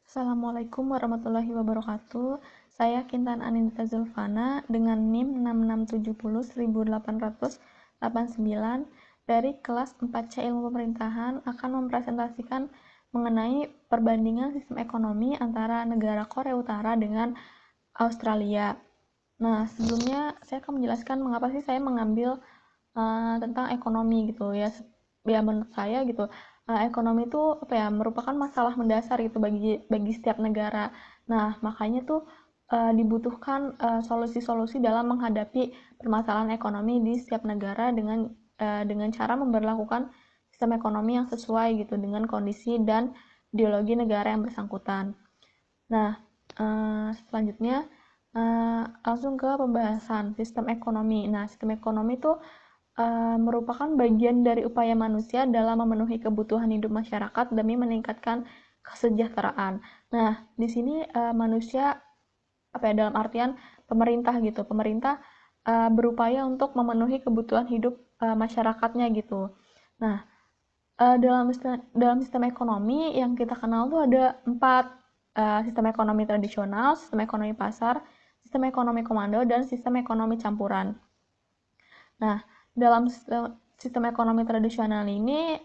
Assalamualaikum warahmatullahi wabarakatuh. Saya Kintan Anindita Zulfana dengan NIM 6670-1889 dari kelas 4C Ilmu Pemerintahan akan mempresentasikan mengenai perbandingan sistem ekonomi antara negara Korea Utara dengan Australia. Nah, sebelumnya saya akan menjelaskan mengapa sih saya mengambil tentang ekonomi gitu ya. Ya menurut saya gitu, ekonomi itu apa ya, merupakan masalah mendasar gitu bagi setiap negara. Nah, makanya tuh dibutuhkan solusi-solusi dalam menghadapi permasalahan ekonomi di setiap negara dengan cara memberlakukan sistem ekonomi yang sesuai gitu dengan kondisi dan ideologi negara yang bersangkutan. Nah, selanjutnya langsung ke pembahasan sistem ekonomi. Nah, sistem ekonomi itu merupakan bagian dari upaya manusia dalam memenuhi kebutuhan hidup masyarakat demi meningkatkan kesejahteraan. Nah, di sini manusia apa ya, dalam artian pemerintah gitu. Pemerintah berupaya untuk memenuhi kebutuhan hidup masyarakatnya gitu. Nah, dalam sistem ekonomi yang kita kenal tuh ada 4, sistem ekonomi tradisional, sistem ekonomi pasar, sistem ekonomi komando, dan sistem ekonomi campuran. Nah, dalam sistem ekonomi tradisional ini,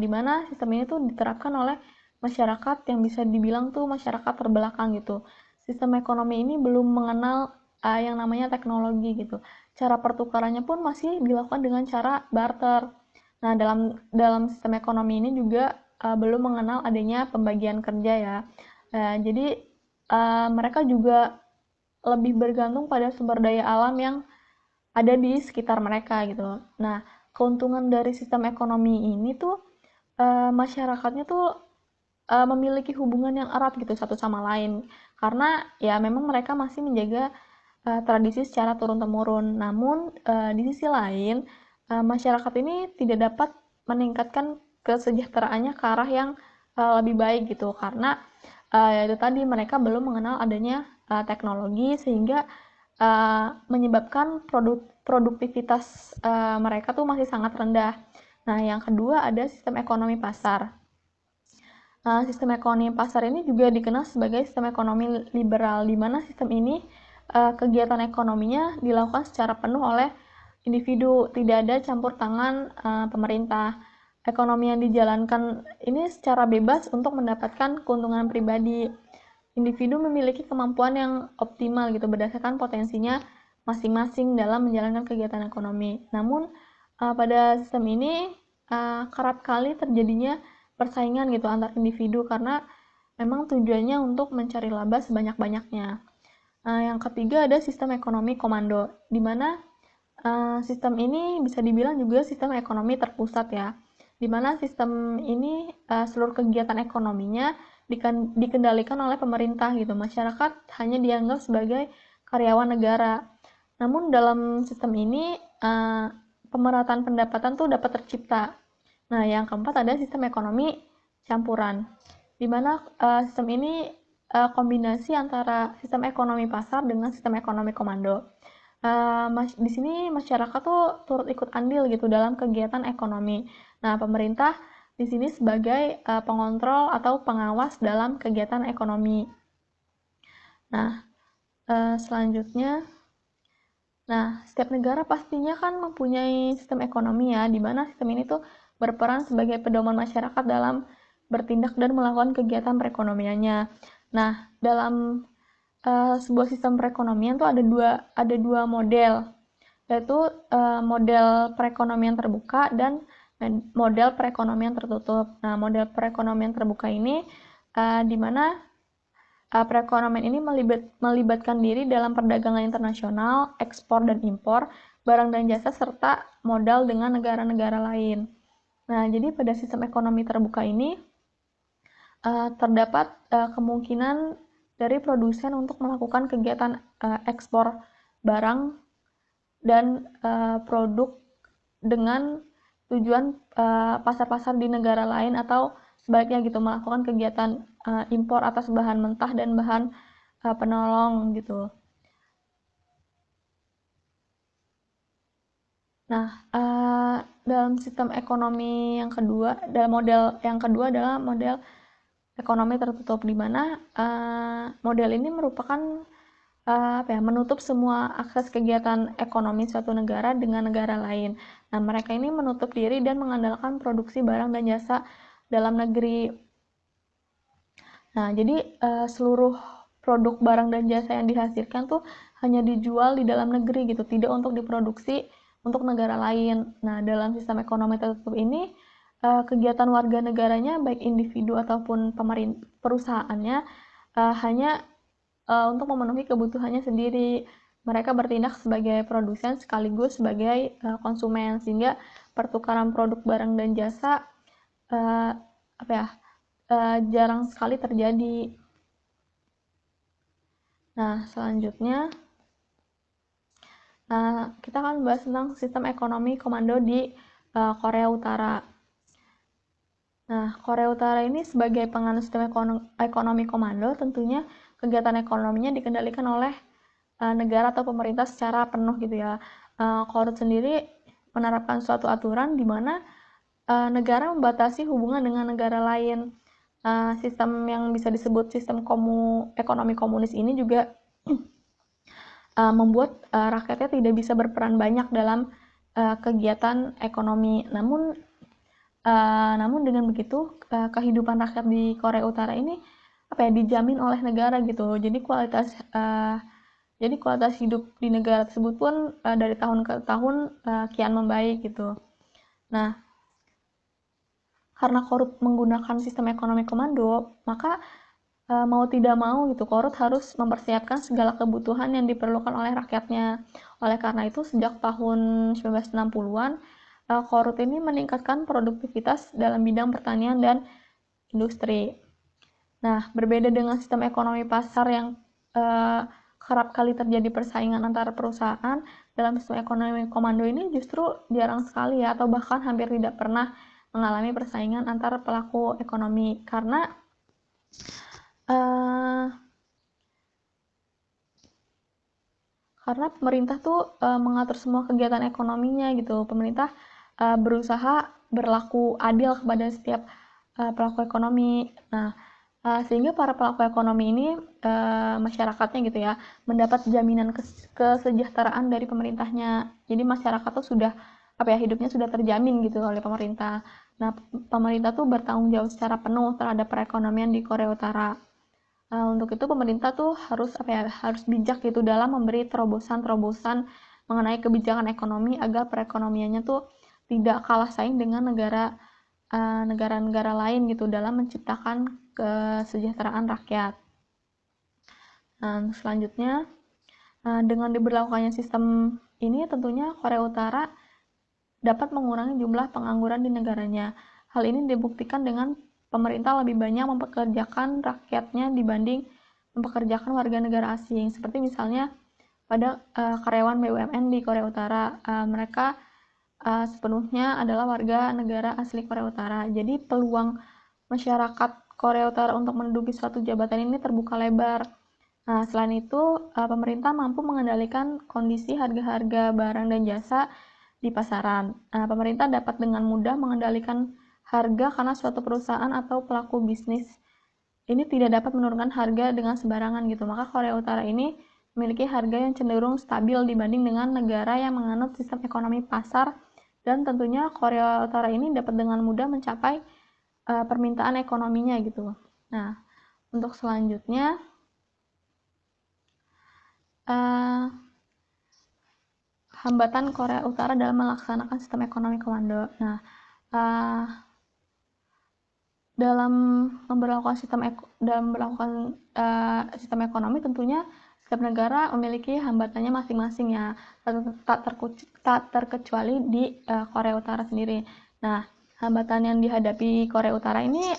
di mana sistem ini tuh diterapkan oleh masyarakat yang bisa dibilang tuh masyarakat terbelakang gitu. Sistem ekonomi ini belum mengenal yang namanya teknologi gitu. Cara pertukarannya pun masih dilakukan dengan cara barter. Nah, dalam sistem ekonomi ini juga belum mengenal adanya pembagian kerja ya. Jadi mereka juga lebih bergantung pada sumber daya alam yang ada di sekitar mereka gitu. Nah, keuntungan dari sistem ekonomi ini tuh masyarakatnya tuh memiliki hubungan yang erat gitu satu sama lain, karena ya memang mereka masih menjaga tradisi secara turun-temurun. Namun di sisi lain masyarakat ini tidak dapat meningkatkan kesejahteraannya ke arah yang lebih baik gitu, karena itu tadi mereka belum mengenal adanya teknologi sehingga menyebabkan produktivitas mereka tuh masih sangat rendah. Nah, yang kedua ada sistem ekonomi pasar. Sistem ekonomi pasar ini juga dikenal sebagai sistem ekonomi liberal, di mana sistem ini kegiatan ekonominya dilakukan secara penuh oleh individu, tidak ada campur tangan pemerintah. Ekonomi yang dijalankan ini secara bebas untuk mendapatkan keuntungan pribadi. Individu memiliki kemampuan yang optimal gitu berdasarkan potensinya masing-masing dalam menjalankan kegiatan ekonomi. Namun pada sistem ini kerap kali terjadinya persaingan gitu antar individu karena memang tujuannya untuk mencari laba sebanyak-banyaknya. Yang ketiga ada sistem ekonomi komando, di mana sistem ini bisa dibilang juga sistem ekonomi terpusat ya, di mana sistem ini seluruh kegiatan ekonominya dikendalikan oleh pemerintah gitu. Masyarakat hanya dianggap sebagai karyawan negara. Namun dalam sistem ini pemerataan pendapatan tuh dapat tercipta. Nah, yang keempat ada sistem ekonomi campuran, di mana sistem ini kombinasi antara sistem ekonomi pasar dengan sistem ekonomi komando. Di sini masyarakat tuh turut ikut andil gitu dalam kegiatan ekonomi. Nah, pemerintah di sini sebagai pengontrol atau pengawas dalam kegiatan ekonomi. Nah, selanjutnya, setiap negara pastinya kan mempunyai sistem ekonomi ya, di mana sistem ini tuh berperan sebagai pedoman masyarakat dalam bertindak dan melakukan kegiatan perekonomiannya. Nah, dalam sebuah sistem perekonomian tuh ada dua model, yaitu model perekonomian terbuka dan model perekonomian tertutup. Nah, model perekonomian terbuka ini di mana perekonomian ini melibatkan diri dalam perdagangan internasional, ekspor dan impor, barang dan jasa, serta modal dengan negara-negara lain. Nah, jadi pada sistem ekonomi terbuka ini terdapat kemungkinan dari produsen untuk melakukan kegiatan ekspor barang dan produk dengan tujuan pasar-pasar di negara lain, atau sebaliknya gitu, melakukan kegiatan impor atas bahan mentah dan bahan penolong gitu. Nah, dalam sistem ekonomi yang kedua, dalam model yang kedua adalah model ekonomi tertutup, di mana model ini merupakan menutup semua akses kegiatan ekonomi suatu negara dengan negara lain. Nah, mereka ini menutup diri dan mengandalkan produksi barang dan jasa dalam negeri. Nah, jadi seluruh produk barang dan jasa yang dihasilkan tuh hanya dijual di dalam negeri gitu, tidak untuk diproduksi untuk negara lain. Nah, dalam sistem ekonomi tertutup ini, kegiatan warga negaranya, baik individu ataupun perusahaannya, hanya untuk memenuhi kebutuhannya sendiri. Mereka bertindak sebagai produsen sekaligus sebagai konsumen, sehingga pertukaran produk barang dan jasa jarang sekali terjadi. Nah, selanjutnya kita akan bahas tentang sistem ekonomi komando di Korea Utara. Nah, Korea Utara ini sebagai penganut sistem ekonomi komando, tentunya kegiatan ekonominya dikendalikan oleh negara atau pemerintah secara penuh gitu ya. Korut sendiri menerapkan suatu aturan di mana negara membatasi hubungan dengan negara lain. Sistem yang bisa disebut sistem ekonomi komunis ini juga membuat rakyatnya tidak bisa berperan banyak dalam kegiatan ekonomi. Namun dengan begitu kehidupan rakyat di Korea Utara ini dijamin oleh negara gitu. Jadi kualitas hidup di negara tersebut pun dari tahun ke tahun kian membaik gitu. Nah, karena Korut menggunakan sistem ekonomi komando, maka mau tidak mau gitu Korut harus mempersiapkan segala kebutuhan yang diperlukan oleh rakyatnya. Oleh karena itu sejak tahun 1960-an Korut ini meningkatkan produktivitas dalam bidang pertanian dan industri. Nah, berbeda dengan sistem ekonomi pasar yang kerap kali terjadi persaingan antara perusahaan, dalam sistem ekonomi komando ini justru jarang sekali ya, atau bahkan hampir tidak pernah mengalami persaingan antar pelaku ekonomi, karena pemerintah tuh mengatur semua kegiatan ekonominya gitu. Pemerintah berusaha berlaku adil kepada setiap pelaku ekonomi. Nah, sehingga para pelaku ekonomi ini masyarakatnya gitu ya mendapat jaminan kesejahteraan dari pemerintahnya. Jadi masyarakat tuh sudah hidupnya sudah terjamin gitu oleh pemerintah. Nah, pemerintah tuh bertanggung jawab secara penuh terhadap perekonomian di Korea Utara. Untuk itu pemerintah tuh harus harus bijak gitu dalam memberi terobosan-terobosan mengenai kebijakan ekonomi agar perekonomiannya tuh tidak kalah saing dengan negara-negara lain gitu dalam menciptakan kesejahteraan rakyat. Selanjutnya, dengan diberlakukannya sistem ini tentunya Korea Utara dapat mengurangi jumlah pengangguran di negaranya. Hal ini dibuktikan dengan pemerintah lebih banyak mempekerjakan rakyatnya dibanding mempekerjakan warga negara asing. Seperti misalnya pada karyawan BUMN di Korea Utara, mereka sepenuhnya adalah warga negara asli Korea Utara. Jadi peluang masyarakat Korea Utara untuk menduduki suatu jabatan ini terbuka lebar. Nah, selain itu, pemerintah mampu mengendalikan kondisi harga-harga barang dan jasa di pasaran. Pemerintah dapat dengan mudah mengendalikan harga karena suatu perusahaan atau pelaku bisnis ini tidak dapat menurunkan harga dengan sembarangan gitu. Maka Korea Utara ini memiliki harga yang cenderung stabil dibanding dengan negara yang menganut sistem ekonomi pasar, dan tentunya Korea Utara ini dapat dengan mudah mencapai permintaan ekonominya gitu. Nah, untuk selanjutnya hambatan Korea Utara dalam melaksanakan sistem ekonomi komando. Nah, dalam memperlakukan sistem ekonomi tentunya setiap negara memiliki hambatannya masing-masing ya, tak terkecuali di Korea Utara sendiri. Nah, hambatan yang dihadapi Korea Utara ini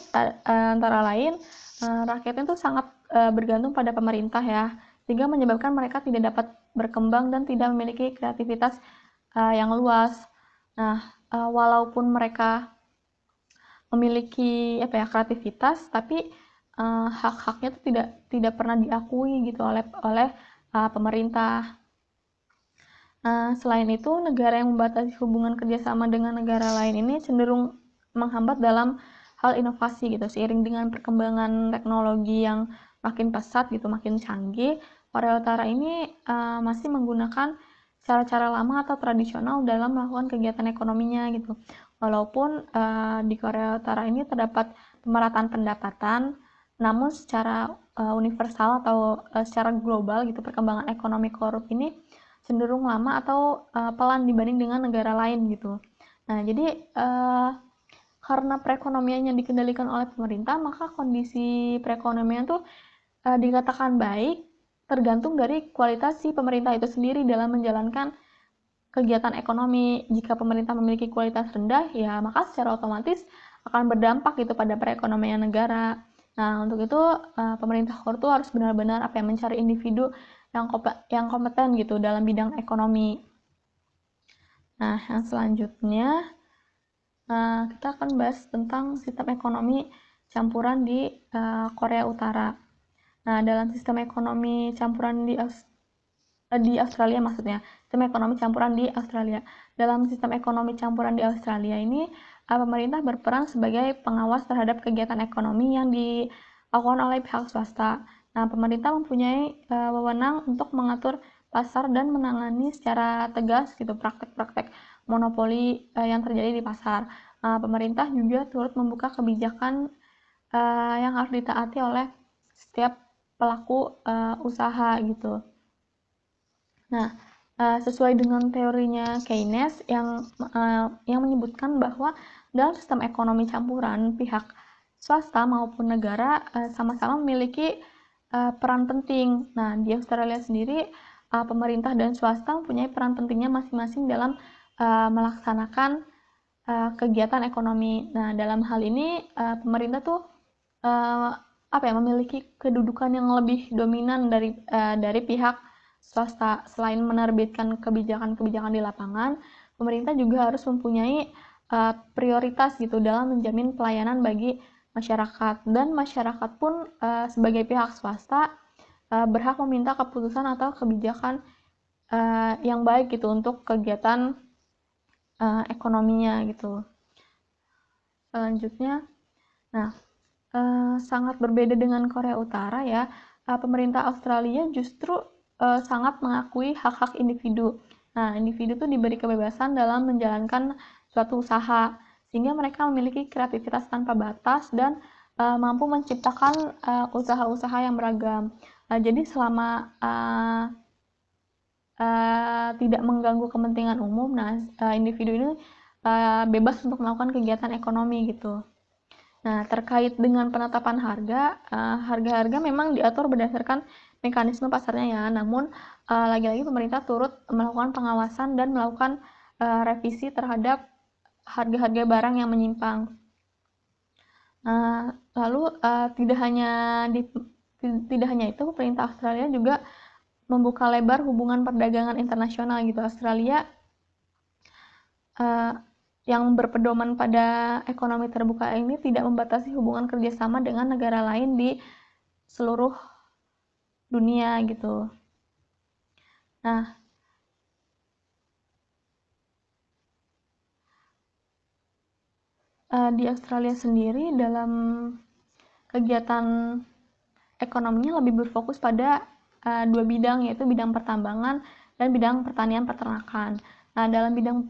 antara lain rakyatnya itu sangat bergantung pada pemerintah ya, sehingga menyebabkan mereka tidak dapat berkembang dan tidak memiliki kreativitas yang luas. Nah, walaupun mereka memiliki kreativitas, tapi hak-haknya itu tidak pernah diakui gitu oleh pemerintah. Selain itu, negara yang membatasi hubungan kerjasama dengan negara lain ini cenderung menghambat dalam hal inovasi gitu. Seiring dengan perkembangan teknologi yang makin pesat gitu, makin canggih, Korea Utara ini masih menggunakan cara-cara lama atau tradisional dalam melakukan kegiatan ekonominya gitu. Walaupun di Korea Utara ini terdapat pemerataan pendapatan, namun secara universal atau secara global gitu, perkembangan ekonomi korup ini cenderung lama atau pelan dibanding dengan negara lain gitu. Nah, jadi karena perekonomiannya dikendalikan oleh pemerintah, maka kondisi perekonomian tuh dikatakan baik tergantung dari kualitas si pemerintah itu sendiri dalam menjalankan kegiatan ekonomi. Jika pemerintah memiliki kualitas rendah, ya maka secara otomatis akan berdampak gitu pada perekonomian negara. Nah, untuk itu pemerintah Korea tuh harus benar-benar mencari individu yang kompeten gitu dalam bidang ekonomi. Nah, yang selanjutnya kita akan bahas tentang sistem ekonomi campuran di Korea Utara. Nah, dalam sistem ekonomi campuran di Australia maksudnya, sistem ekonomi campuran di Australia. Dalam sistem ekonomi campuran di Australia ini, pemerintah berperan sebagai pengawas terhadap kegiatan ekonomi yang dilakukan oleh pihak swasta. Nah, pemerintah mempunyai wewenang untuk mengatur pasar dan menangani secara tegas gitu praktek-praktek monopoli yang terjadi di pasar. Pemerintah juga turut membuka kebijakan yang harus ditaati oleh setiap pelaku usaha gitu. Nah, sesuai dengan teorinya Keynes yang menyebutkan bahwa dalam sistem ekonomi campuran, pihak swasta maupun negara sama-sama memiliki peran penting. Nah, di Australia sendiri, pemerintah dan swasta mempunyai peran pentingnya masing-masing dalam melaksanakan kegiatan ekonomi. Nah, dalam hal ini pemerintah tuh memiliki kedudukan yang lebih dominan dari pihak swasta. Selain menerbitkan kebijakan-kebijakan di lapangan, pemerintah juga harus mempunyai prioritas gitu dalam menjamin pelayanan bagi masyarakat, dan masyarakat pun sebagai pihak swasta berhak meminta keputusan atau kebijakan yang baik gitu untuk kegiatan ekonominya gitu. Selanjutnya, nah sangat berbeda dengan Korea Utara ya. Pemerintah Australia justru sangat mengakui hak-hak individu. Nah, individu tuh diberi kebebasan dalam menjalankan suatu usaha, sehingga mereka memiliki kreativitas tanpa batas dan mampu menciptakan usaha-usaha yang beragam. Jadi selama tidak mengganggu kepentingan umum, nah individu ini bebas untuk melakukan kegiatan ekonomi gitu. Nah, terkait dengan penetapan harga, harga-harga memang diatur berdasarkan mekanisme pasarnya ya, namun lagi-lagi pemerintah turut melakukan pengawasan dan melakukan revisi terhadap harga-harga barang yang menyimpang. Lalu tidak hanya itu, pemerintah Australia juga membuka lebar hubungan perdagangan internasional gitu. Australia yang berpedoman pada ekonomi terbuka ini tidak membatasi hubungan kerjasama dengan negara lain di seluruh dunia gitu. Nah, di Australia sendiri dalam kegiatan ekonominya lebih berfokus pada dua bidang, yaitu bidang pertambangan dan bidang pertanian peternakan. Nah, dalam bidang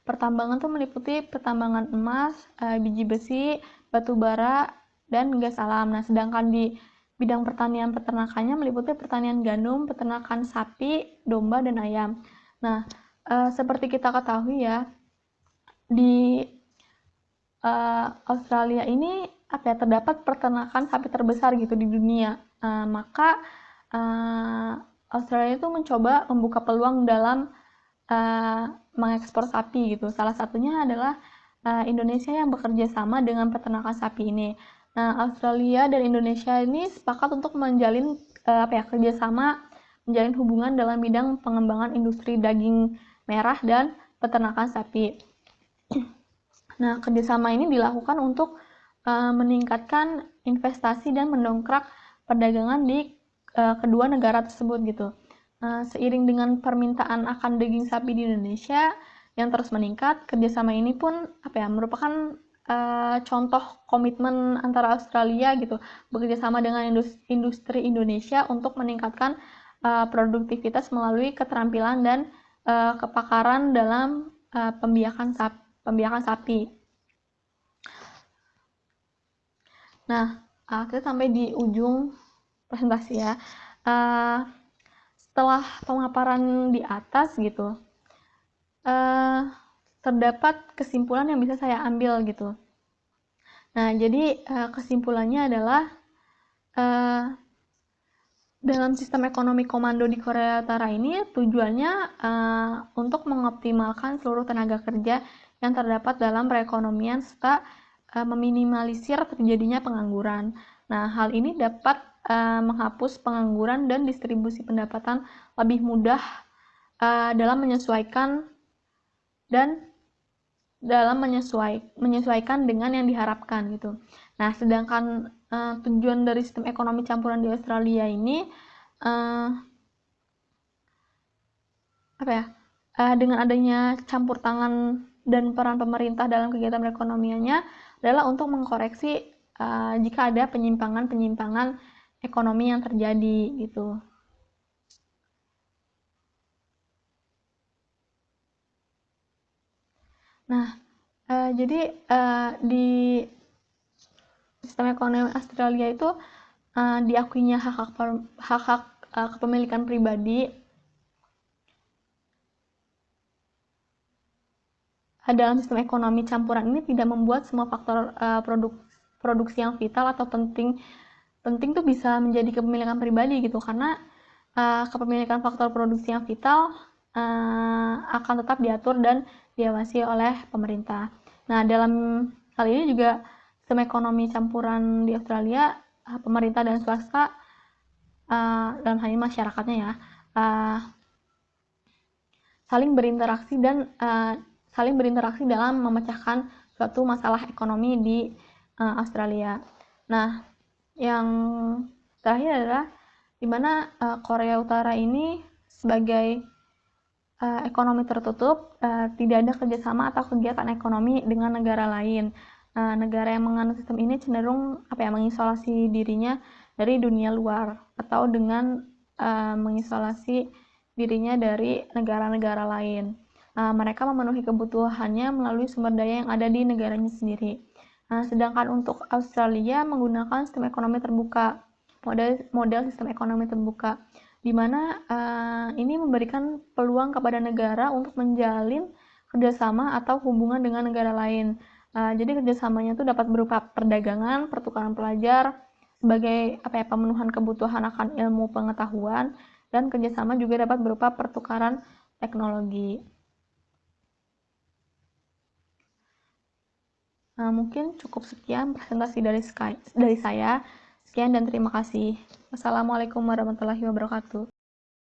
pertambangan tuh meliputi pertambangan emas, biji besi, batu bara, dan gas alam. Nah, sedangkan di bidang pertanian peternakannya meliputi pertanian gandum, peternakan sapi, domba, dan ayam. Nah, seperti kita ketahui ya, di Australia ini terdapat peternakan sapi terbesar gitu di dunia. Maka Australia itu mencoba membuka peluang dalam mengekspor sapi gitu. Salah satunya adalah Indonesia yang bekerja sama dengan peternakan sapi ini. Nah, Australia dan Indonesia ini sepakat untuk menjalin kerjasama, menjalin hubungan dalam bidang pengembangan industri daging merah dan peternakan sapi. Nah, kerjasama ini dilakukan untuk meningkatkan investasi dan mendongkrak perdagangan di kedua negara tersebut gitu. Seiring dengan permintaan akan daging sapi di Indonesia yang terus meningkat, kerjasama ini pun merupakan contoh komitmen antara Australia gitu bekerja sama dengan industri Indonesia untuk meningkatkan produktivitas melalui keterampilan dan kepakaran dalam pembiakan sapi. Nah, kita sampai di ujung presentasi ya. Setelah pemaparan di atas gitu, terdapat kesimpulan yang bisa saya ambil gitu. Nah, jadi kesimpulannya adalah dalam sistem ekonomi komando di Korea Utara ini tujuannya untuk mengoptimalkan seluruh tenaga kerja yang terdapat dalam perekonomian serta meminimalisir terjadinya pengangguran. Nah, hal ini dapat menghapus pengangguran dan distribusi pendapatan lebih mudah dalam menyesuaikan dengan yang diharapkan gitu. Nah, sedangkan tujuan dari sistem ekonomi campuran di Australia ini dengan adanya campur tangan dan peran pemerintah dalam kegiatan perekonomiannya adalah untuk mengkoreksi jika ada penyimpangan ekonomi yang terjadi gitu. Nah, jadi di sistem ekonomi Australia itu diakuinya hak-hak kepemilikan pribadi dalam sistem ekonomi campuran ini tidak membuat semua faktor produksi yang vital atau penting tuh bisa menjadi kepemilikan pribadi gitu, karena kepemilikan faktor produksi yang vital akan tetap diatur dan diawasi oleh pemerintah. Nah, dalam hal ini juga sistem ekonomi campuran di Australia, pemerintah dan swasta dalam hal ini masyarakatnya ya saling berinteraksi dalam memecahkan suatu masalah ekonomi di Australia. Nah, yang terakhir adalah di mana Korea Utara ini sebagai ekonomi tertutup, tidak ada kerjasama atau kegiatan ekonomi dengan negara lain. Negara yang menganut sistem ini cenderung mengisolasi dirinya dari dunia luar atau dengan mengisolasi dirinya dari negara-negara lain. Mereka memenuhi kebutuhannya melalui sumber daya yang ada di negaranya sendiri. Sedangkan untuk Australia menggunakan sistem ekonomi terbuka, model sistem ekonomi terbuka, di mana ini memberikan peluang kepada negara untuk menjalin kerjasama atau hubungan dengan negara lain. Jadi kerjasamanya itu dapat berupa perdagangan, pertukaran pelajar, sebagai pemenuhan kebutuhan akan ilmu pengetahuan, dan kerjasama juga dapat berupa pertukaran teknologi. Mungkin cukup sekian presentasi dari saya. Sekian dan terima kasih. Wassalamualaikum warahmatullahi wabarakatuh.